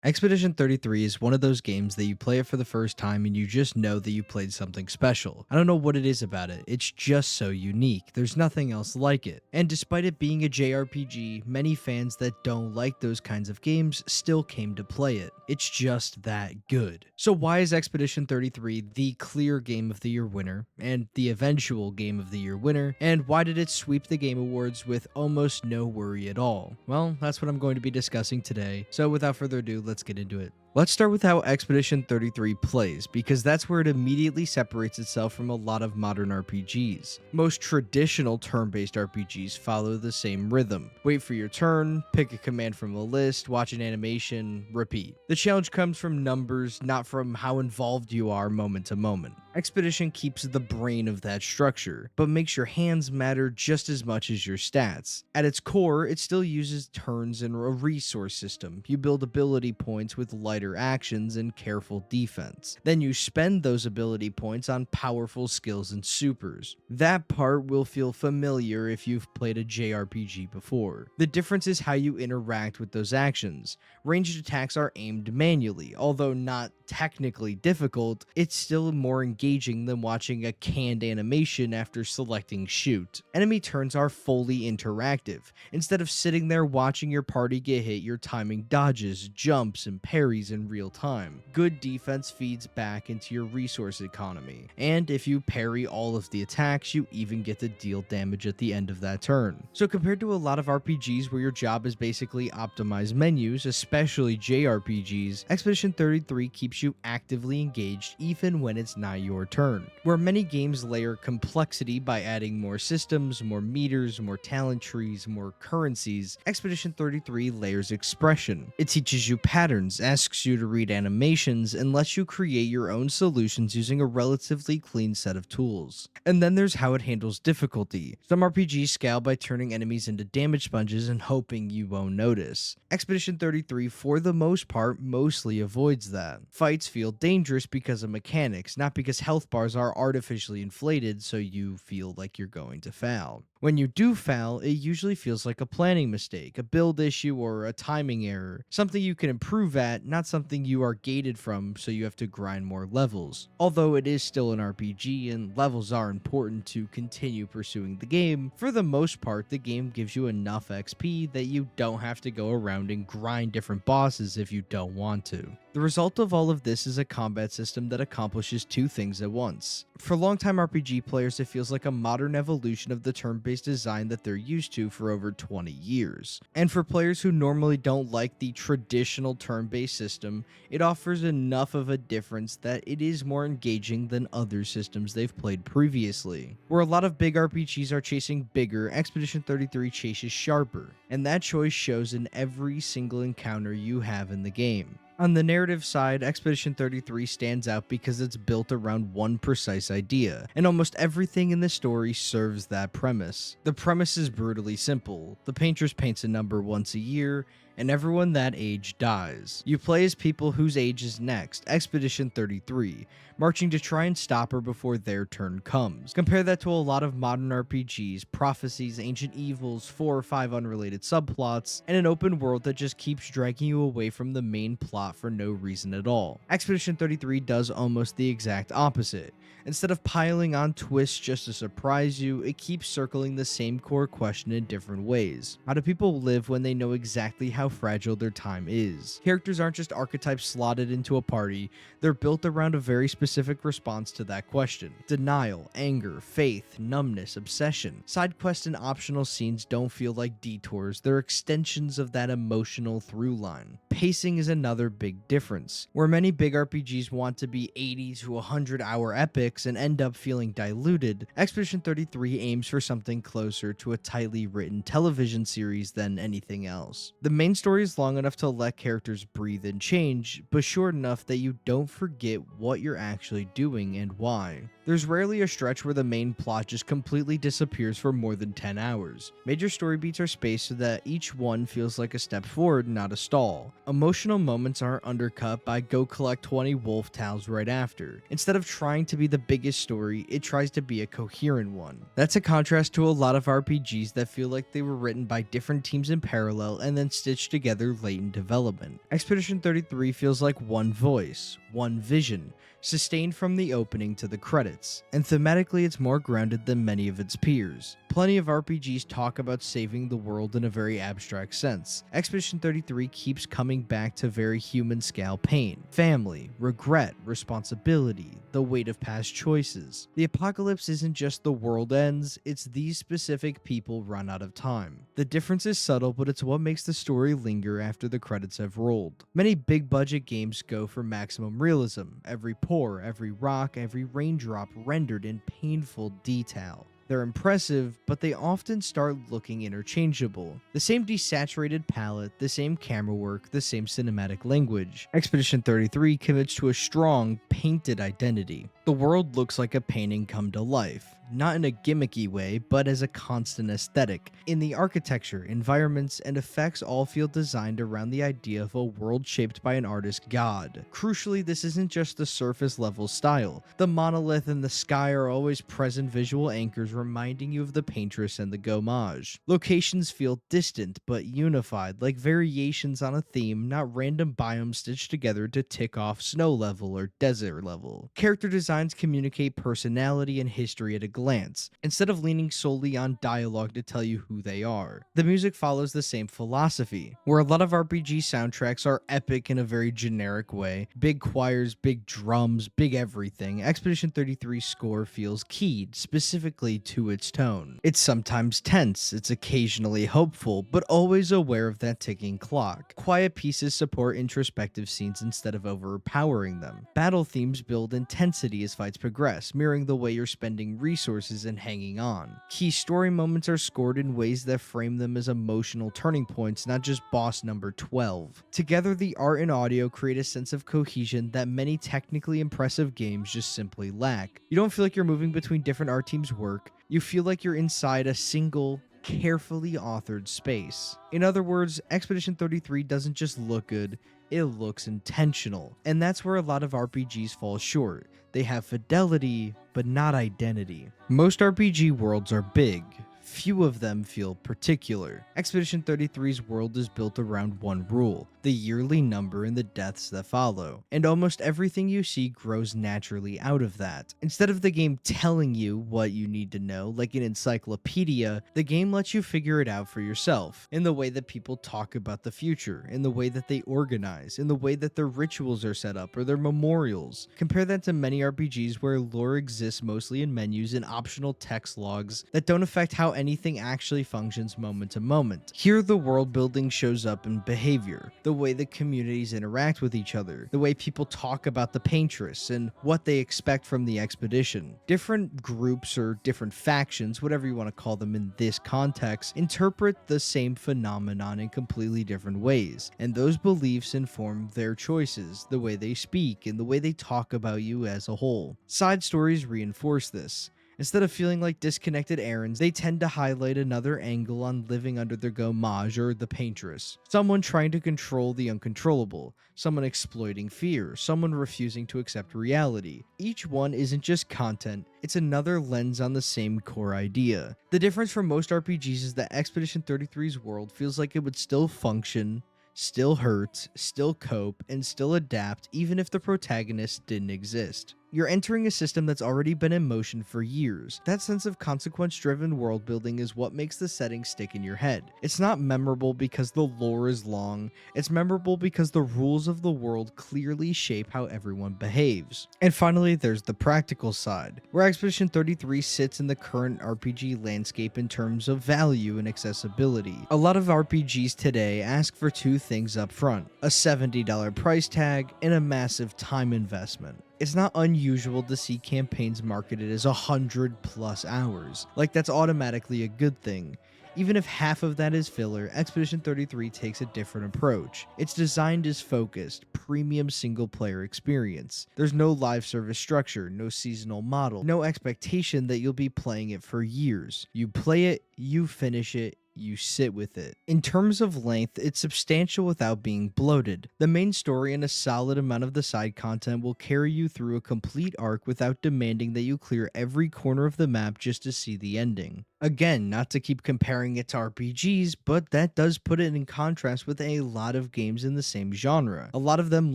Expedition 33 is one of those games that you play it for the first time and you just know that you played something special. I don't know what it is about it, it's just so unique. There's nothing else like it. And despite it being a JRPG, many fans that don't like those kinds of games still came to play it. It's just that good. So why is Expedition 33 the clear Game of the Year winner, and the eventual Game of the Year winner, and why did it sweep the Game Awards with almost no worry at all? Well, that's what I'm going to be discussing today, so without further ado, let's get into it. Let's start with how Expedition 33 plays, because that's where it immediately separates itself from a lot of modern RPGs. Most traditional turn-based RPGs follow the same rhythm. Wait for your turn, pick a command from a list, watch an animation, repeat. The challenge comes from numbers, not from how involved you are moment to moment. Expedition keeps the brain of that structure, but makes your hands matter just as much as your stats. At its core, it still uses turns and a resource system. You build ability points with lighter actions and careful defense. Then you spend those ability points on powerful skills and supers. That part will feel familiar if you've played a JRPG before. The difference is how you interact with those actions. Ranged attacks are aimed manually, although not technically difficult, it's still more engaging than watching a canned animation after selecting shoot. Enemy turns are fully interactive. Instead of sitting there watching your party get hit, you're timing dodges, jumps, and parries in real time. Good defense feeds back into your resource economy, and if you parry all of the attacks, you even get to deal damage at the end of that turn. So compared to a lot of RPGs where your job is basically optimize menus, especially JRPGs, Expedition 33 keeps you actively engaged even when it's not your turn. Where many games layer complexity by adding more systems, more meters, more talent trees, more currencies, Expedition 33 layers expression. It teaches you patterns, asks you to read animations, and lets you create your own solutions using a relatively clean set of tools. And then there's how it handles difficulty. Some RPGs scale by turning enemies into damage sponges and hoping you won't notice. Expedition 33, for the most part, mostly avoids that. Fights feel dangerous because of mechanics, not because health bars are artificially inflated so you feel like you're going to foul. When you do foul, it usually feels like a planning mistake, a build issue, or a timing error. Something you can improve at, not something you are gated from so you have to grind more levels. Although it is still an RPG and levels are important to continue pursuing the game, for the most part the game gives you enough XP that you don't have to go around and grind different bosses if you don't want to. The result of all of this is a combat system that accomplishes two things at once. For longtime RPG players, it feels like a modern evolution of the turn-based design that they're used to for over 20 years. And for players who normally don't like the traditional turn-based system, it offers enough of a difference that it is more engaging than other systems they've played previously. Where a lot of big RPGs are chasing bigger, Expedition 33 chases sharper, and that choice shows in every single encounter you have in the game. On the narrative side, Expedition 33 stands out because it's built around one precise idea, and almost everything in the story serves that premise. The premise is brutally simple. The painter paints a number once a year, and everyone that age dies. You play as people whose age is next, Expedition 33, marching to try and stop her before their turn comes. Compare that to a lot of modern RPGs, prophecies, ancient evils, 4 or 5 unrelated subplots, and an open world that just keeps dragging you away from the main plot for no reason at all. Expedition 33 does almost the exact opposite. Instead of piling on twists just to surprise you, it keeps circling the same core question in different ways. How do people live when they know exactly how fragile their time is? Characters aren't just archetypes slotted into a party, they're built around a very specific response to that question. Denial, anger, faith, numbness, obsession. Side quests and optional scenes don't feel like detours, they're extensions of that emotional through line. Pacing is another big difference. Where many big RPGs want to be 80 to 100 hour epics and end up feeling diluted, Expedition 33 aims for something closer to a tightly written television series than anything else. The main story is long enough to let characters breathe and change, but short enough that you don't forget what you're actually doing and why. There's rarely a stretch where the main plot just completely disappears for more than 10 hours. Major story beats are spaced so that each one feels like a step forward, not a stall. Emotional moments aren't undercut by go collect 20 wolf towels right after. Instead of trying to be the biggest story, it tries to be a coherent one. That's a contrast to a lot of RPGs that feel like they were written by different teams in parallel and then stitched together late in development. Expedition 33 feels like one voice, one vision, sustained from the opening to the credits, and thematically it's more grounded than many of its peers. Plenty of RPGs talk about saving the world in a very abstract sense. Expedition 33 keeps coming back to very human scale pain, family, regret, responsibility, the weight of past choices. The apocalypse isn't just the world ends, it's these specific people run out of time. The difference is subtle, but it's what makes the story linger after the credits have rolled. Many big budget games go for maximum realism, every pore, every rock, every raindrop rendered in painful detail. They're impressive, but they often start looking interchangeable. The same desaturated palette, the same camera work, the same cinematic language. Expedition 33 commits to a strong, painted identity. The world looks like a painting come to life. Not in a gimmicky way, but as a constant aesthetic. In the architecture, environments, and effects all feel designed around the idea of a world shaped by an artist god. Crucially, this isn't just the surface level style. The monolith and the sky are always present visual anchors reminding you of the paintress and the gommage. Locations feel distant but unified, like variations on a theme, not random biomes stitched together to tick off snow level or desert level. Character designs communicate personality and history at a glance, instead of leaning solely on dialogue to tell you who they are. The music follows the same philosophy, where a lot of RPG soundtracks are epic in a very generic way. Big choirs, big drums, big everything. Expedition 33's score feels keyed specifically to its tone. It's sometimes tense, it's occasionally hopeful, but always aware of that ticking clock. Quiet pieces support introspective scenes instead of overpowering them. Battle themes build intensity as fights progress, mirroring the way you're spending resources and hanging on. Key story moments are scored in ways that frame them as emotional turning points, not just boss number 12. Together, the art and audio create a sense of cohesion that many technically impressive games just simply lack. You don't feel like you're moving between different art teams' work, you feel like you're inside a single, carefully authored space. In other words, Expedition 33 doesn't just look good, it looks intentional. And that's where a lot of RPGs fall short. They have fidelity, but not identity. Most RPG worlds are big. Few of them feel particular. Expedition 33's world is built around one rule, the yearly number and the deaths that follow, and almost everything you see grows naturally out of that. Instead of the game telling you what you need to know, like an encyclopedia, the game lets you figure it out for yourself, in the way that people talk about the future, in the way that they organize, in the way that their rituals are set up or their memorials. Compare that to many RPGs where lore exists mostly in menus and optional text logs that don't affect how anything actually functions moment to moment. Here, the world building shows up in behavior, the way the communities interact with each other, the way people talk about the paintress, and what they expect from the expedition. Different groups or different factions, whatever you want to call them in this context, interpret the same phenomenon in completely different ways, and those beliefs inform their choices, the way they speak, and the way they talk about you as a whole. Side stories reinforce this. Instead of feeling like disconnected errands, they tend to highlight another angle on living under the gommage or the paintress. Someone trying to control the uncontrollable, someone exploiting fear, someone refusing to accept reality. Each one isn't just content, it's another lens on the same core idea. The difference from most RPGs is that Expedition 33's world feels like it would still function, still hurt, still cope, and still adapt even if the protagonist didn't exist. You're entering a system that's already been in motion for years. That sense of consequence-driven world building is what makes the setting stick in your head. It's not memorable because the lore is long, it's memorable because the rules of the world clearly shape how everyone behaves. And finally, there's the practical side, where Expedition 33 sits in the current RPG landscape in terms of value and accessibility. A lot of RPGs today ask for two things up front, a $70 price tag and a massive time investment. It's not unusual to see campaigns marketed as 100+ hours, like that's automatically a good thing. Even if half of that is filler, Expedition 33 takes a different approach. It's designed as focused, premium single-player experience. There's no live service structure, no seasonal model, no expectation that you'll be playing it for years. You play it, you finish it, you sit with it. In terms of length, it's substantial without being bloated. The main story and a solid amount of the side content will carry you through a complete arc without demanding that you clear every corner of the map just to see the ending. Again, not to keep comparing it to RPGs, but that does put it in contrast with a lot of games in the same genre. A lot of them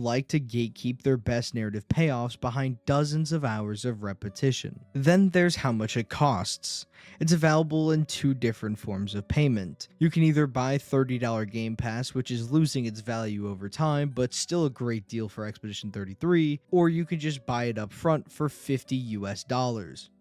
like to gatekeep their best narrative payoffs behind dozens of hours of repetition. Then there's how much it costs. It's available in two different forms of payment. You can either buy $30 Game Pass, which is losing its value over time, but still a great deal for Expedition 33, or you can just buy it up front for $50 US.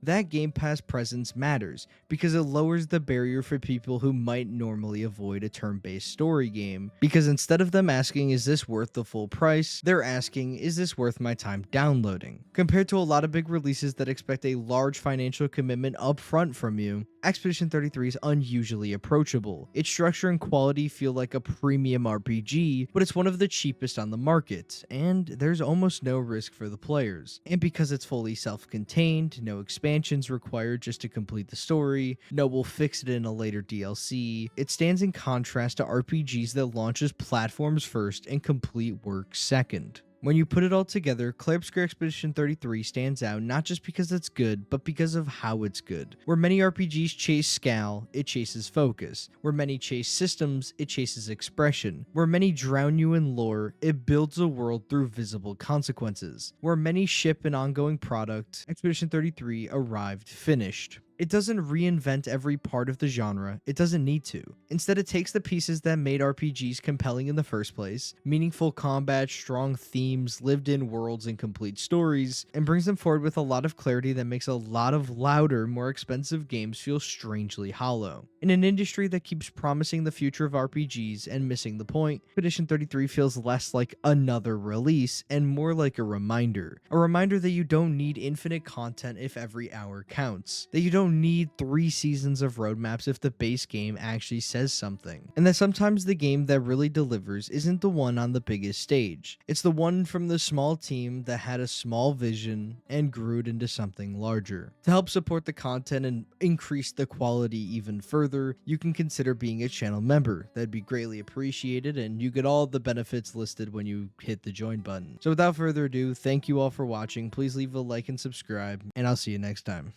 That Game Pass presence matters because it lowers the barrier for people who might normally avoid a turn-based story game, because instead of them asking, is this worth the full price, they're asking, is this worth my time downloading? Compared to a lot of big releases that expect a large financial commitment up front from you, Expedition 33 is unusually approachable. Its structure and quality feel like a premium RPG, but it's one of the cheapest on the market, and there's almost no risk for the players. And because it's fully self-contained, no expansions required just to complete the story, no we'll fix it in a later DLC, it stands in contrast to RPGs that launch as platforms first and complete work second. When you put it all together, Clair Obscur Expedition 33 stands out not just because it's good, but because of how it's good. Where many RPGs chase scale, it chases focus. Where many chase systems, it chases expression. Where many drown you in lore, it builds a world through visible consequences. Where many ship an ongoing product, Expedition 33 arrived finished. It doesn't reinvent every part of the genre, it doesn't need to. Instead, it takes the pieces that made RPGs compelling in the first place, meaningful combat, strong themes, lived-in worlds, and complete stories, and brings them forward with a lot of clarity that makes a lot of louder, more expensive games feel strangely hollow. In an industry that keeps promising the future of RPGs and missing the point, Expedition 33 feels less like another release and more like a reminder. A reminder that you don't need infinite content if every hour counts. That you don't need 3 seasons of roadmaps if the base game actually says something. And that sometimes the game that really delivers isn't the one on the biggest stage. It's the one from the small team that had a small vision and grew it into something larger. To help support the content and increase the quality even further, you can consider being a channel member. That'd be greatly appreciated, and you get all the benefits listed when you hit the join button. So without further ado, thank you all for watching. Please leave a like and subscribe, and I'll see you next time.